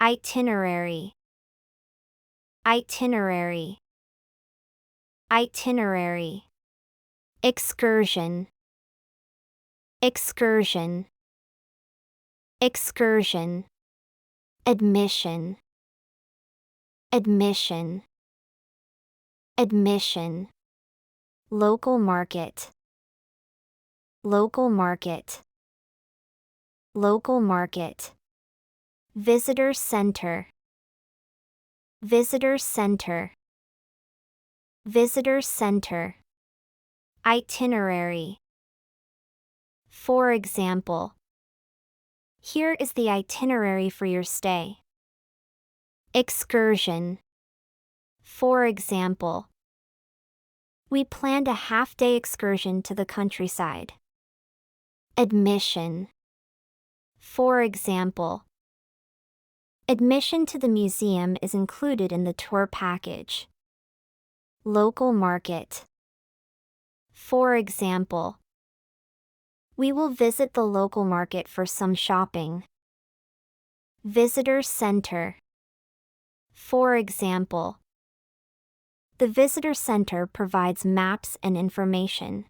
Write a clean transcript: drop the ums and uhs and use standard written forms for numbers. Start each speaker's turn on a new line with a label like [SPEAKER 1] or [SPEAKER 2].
[SPEAKER 1] itinerary, itinerary, itinerary, excursion, excursion, excursion, admission, admission, admission, local market, local market, local market, visitor center, visitor center, visitor center, itinerary. For example, here is the itinerary for your stay. Excursion. For example, we planned a half-day excursion to the countryside. Admission. For example, admission to the museum is included in the tour package. Local market. For example, we will visit the local market for some shopping. Visitor center. For example, the visitor center provides maps and information.